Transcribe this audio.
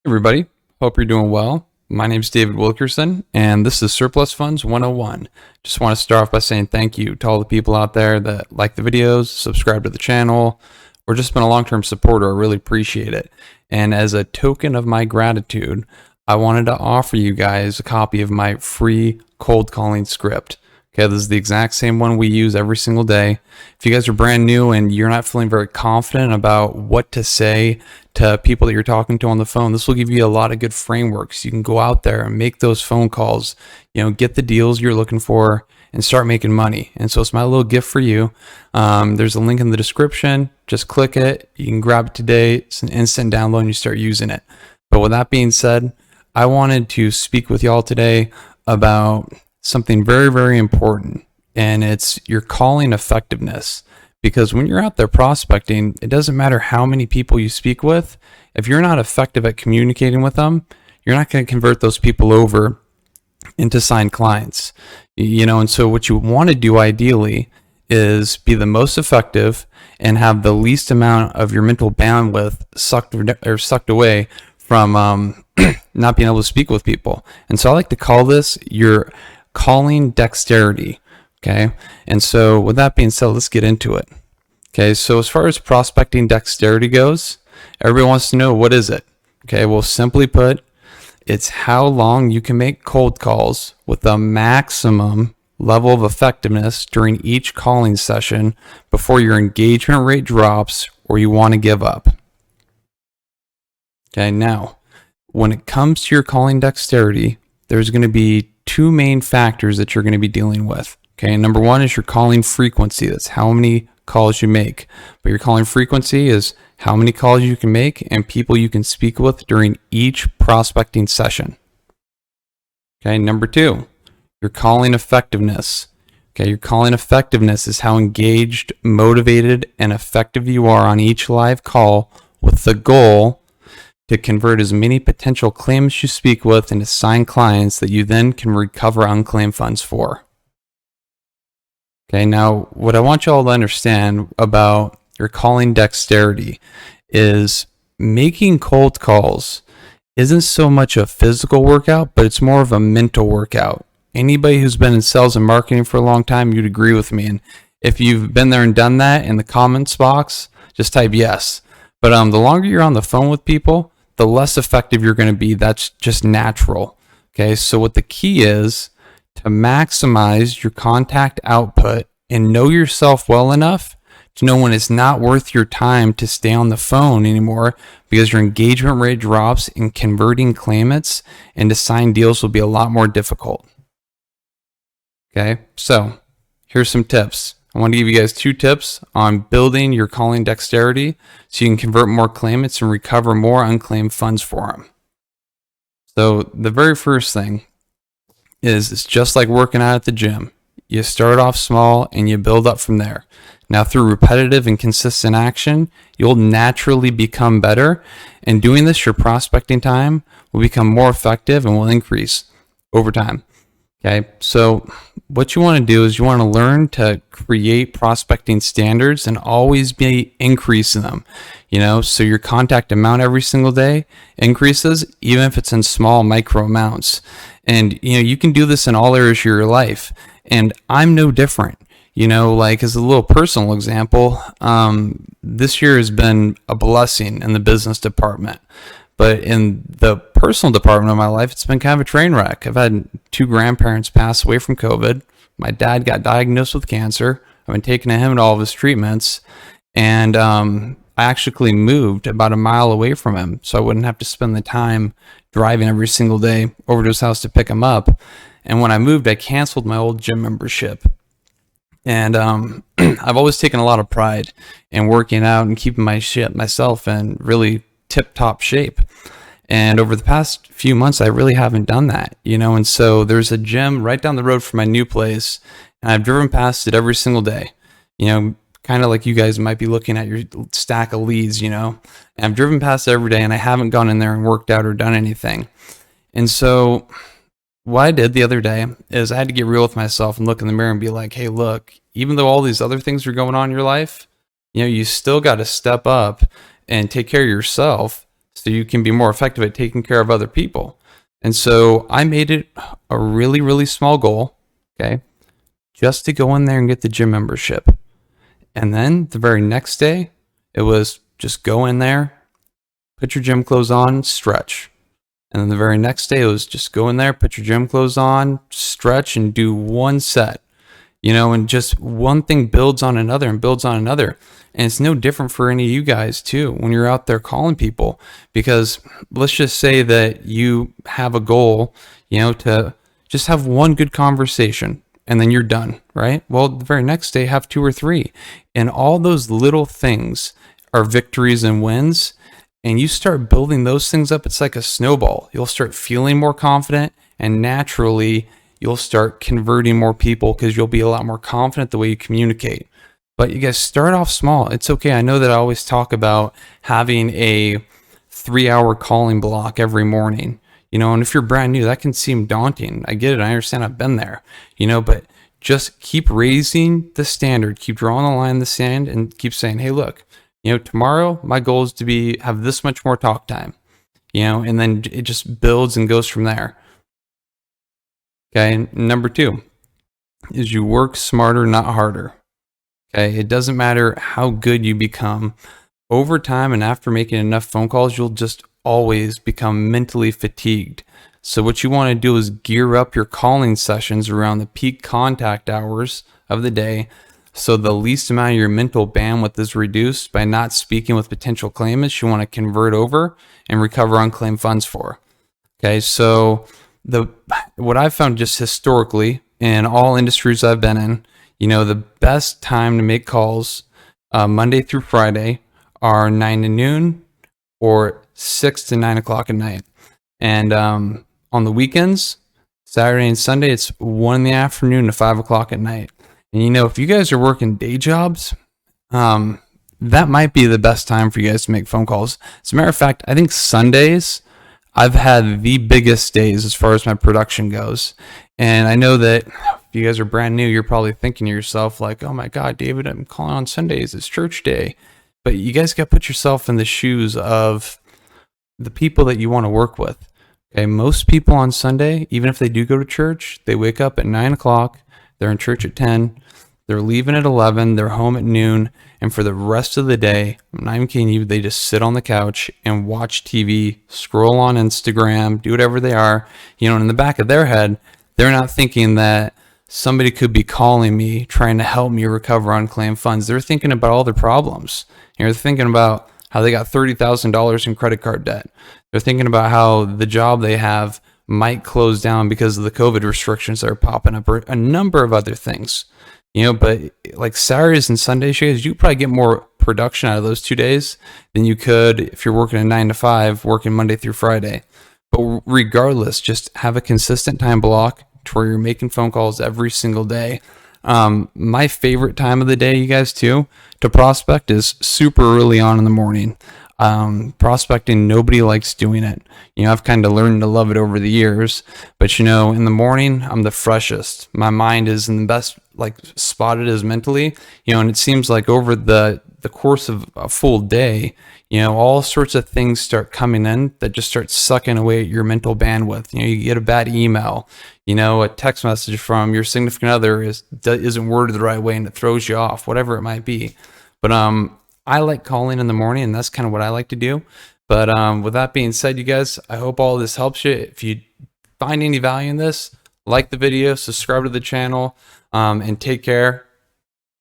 Everybody, hope you're doing well. My name is David Wilkerson, and this is Surplus Funds 101. Just want to start off by saying thank you to all the people out there that like the videos, subscribe to the channel, or just been a long-term supporter. I really appreciate it. And as a token of my gratitude, I wanted to offer you guys a copy of my free cold calling script. Okay, this is the exact same one we use every single day. If you guys are brand new and you're not feeling very confident about what to say to people that you're talking to on the phone, this will give you a lot of good frameworks. You can go out there and make those phone calls, get the deals you're looking for and start making money. And so it's my little gift for you. There's a link in the description. Just click it. You can grab it today. It's an instant download and you start using it. But with that being said, I wanted to speak with y'all today about something very, very important, and it's your calling effectiveness. Because when you're out there prospecting, it doesn't matter how many people you speak with. If you're not effective at communicating with them, you're not going to convert those people over into signed clients. And so what you want to do ideally is be the most effective and have the least amount of your mental bandwidth sucked away from not being able to speak with people. And so I like to call this your calling dexterity. Okay. And so with that being said, let's get into it. Okay. So as far as prospecting dexterity goes, everybody wants to know, what is it? Okay. Well, simply put, it's how long you can make cold calls with the maximum level of effectiveness during each calling session before your engagement rate drops or you want to give up. Okay. Now, when it comes to your calling dexterity, there's going to be two main factors that you're going to be dealing with. Okay, number one is your calling frequency. That's how many calls you make. But your calling frequency is how many calls you can make and people you can speak with during each prospecting session. Okay, number two, your calling effectiveness. Okay, your calling effectiveness is how engaged, motivated, and effective you are on each live call with the goal to convert as many potential claimants you speak with into signed clients that you then can recover unclaimed funds for. Okay, now what I want you all to understand about your calling dexterity is making cold calls isn't so much a physical workout, but it's more of a mental workout. Anybody who's been in sales and marketing for a long time, you'd agree with me. And if you've been there and done that, in the comments box, just type yes. But the longer you're on the phone with people, the less effective you're going to be. That's just natural. Okay, so what the key is to maximize your contact output and know yourself well enough to know when it's not worth your time to stay on the phone anymore because your engagement rate drops and converting claimants into signed deals will be a lot more difficult. Okay, so here's some tips. I want to give you guys two tips on building your calling dexterity so you can convert more claimants and recover more unclaimed funds for them. So the very first thing is it's just like working out at the gym. You start off small and you build up from there. Now through repetitive and consistent action, you'll naturally become better. And doing this, your prospecting time will become more effective and will increase over time. Okay, so what you want to do is you want to learn to create prospecting standards and always be increasing them, so your contact amount every single day increases, even if it's in small micro amounts. And, you can do this in all areas of your life. And I'm no different, like as a little personal example, this year has been a blessing in the business department. But in the personal department of my life, it's been kind of a train wreck. I've had two grandparents pass away from COVID. My dad got diagnosed with cancer. I've been taking him to all of his treatments. And I actually moved about a mile away from him so I wouldn't have to spend the time driving every single day over to his house to pick him up. And when I moved, I canceled my old gym membership. And I've always taken a lot of pride in working out and keeping myself in really tip-top shape. And over the past few months, I really haven't done that, and so there's a gym right down the road from my new place, and I've driven past it every single day, kind of like you guys might be looking at your stack of leads, and I've driven past it every day, and I haven't gone in there and worked out or done anything. And so what I did the other day is I had to get real with myself and look in the mirror and be like, hey, look, even though all these other things are going on in your life, you still got to step up and take care of yourself so you can be more effective at taking care of other people. And so I made it a really, really small goal, okay, just to go in there and get the gym membership. And then the very next day, it was just go in there, put your gym clothes on, stretch. And then the very next day, it was just go in there, put your gym clothes on, stretch, and do one set. And just one thing builds on another and builds on another. And it's no different for any of you guys too when you're out there calling people, because let's just say that you have a goal, to just have one good conversation and then you're done, right? Well, the very next day, have 2 or 3. And all those little things are victories and wins. And you start building those things up, it's like a snowball. You'll start feeling more confident, and naturally you'll start converting more people because you'll be a lot more confident the way you communicate. But you guys start off small. It's okay. I know that I always talk about having a 3-hour calling block every morning, and if you're brand new, that can seem daunting. I get it. I understand. I've been there, but just keep raising the standard, keep drawing the line in the sand, and keep saying, hey, look, tomorrow my goal is to have this much more talk time, and then it just builds and goes from there. Okay. And number 2 is you work smarter, not harder. Okay. It doesn't matter how good you become over time, and after making enough phone calls, you'll just always become mentally fatigued. So what you want to do is gear up your calling sessions around the peak contact hours of the day, so the least amount of your mental bandwidth is reduced by not speaking with potential claimants you want to convert over and recover unclaimed funds for. Okay, so what I've found just historically in all industries I've been in, the best time to make calls Monday through Friday are 9 to noon or 6 to 9 o'clock at night. And on the weekends, Saturday and Sunday, it's 1 in the afternoon to 5 o'clock at night. And if you guys are working day jobs, that might be the best time for you guys to make phone calls. As a matter of fact, I think Sundays, I've had the biggest days as far as my production goes. And I know that if you guys are brand new, you're probably thinking to yourself like, oh my God, David, I'm calling on Sundays. It's church day. But you guys got to put yourself in the shoes of the people that you want to work with. Okay, most people on Sunday, even if they do go to church, they wake up at 9 o'clock. They're in church at 10, they're leaving at 11, they're home at noon, and for the rest of the day, I'm not even kidding you, they just sit on the couch and watch TV, scroll on Instagram, do whatever they are, and in the back of their head, they're not thinking that somebody could be calling me, trying to help me recover unclaimed funds. They're thinking about all their problems. They're thinking about how they got $30,000 in credit card debt. They're thinking about how the job they have might close down because of the COVID restrictions that are popping up, or a number of other things, but like Saturdays and Sundays, you probably get more production out of those 2 days than you could if you're working a 9 to 5, working Monday through Friday. But regardless, just have a consistent time block to where you're making phone calls every single day. My favorite time of the day, you guys too, to prospect is super early on in the morning. Prospecting, nobody likes doing it. I've kind of learned to love it over the years, but in the morning, I'm the freshest. My mind is in the best, spot it is mentally, and it seems like over the course of a full day, all sorts of things start coming in that just start sucking away at your mental bandwidth. You get a bad email, a text message from your significant other isn't worded the right way and it throws you off, whatever it might be. But, I like calling in the morning, and that's kind of what I like to do. But with that being said, you guys, I hope all of this helps you. If you find any value in this, like the video, subscribe to the channel, and take care.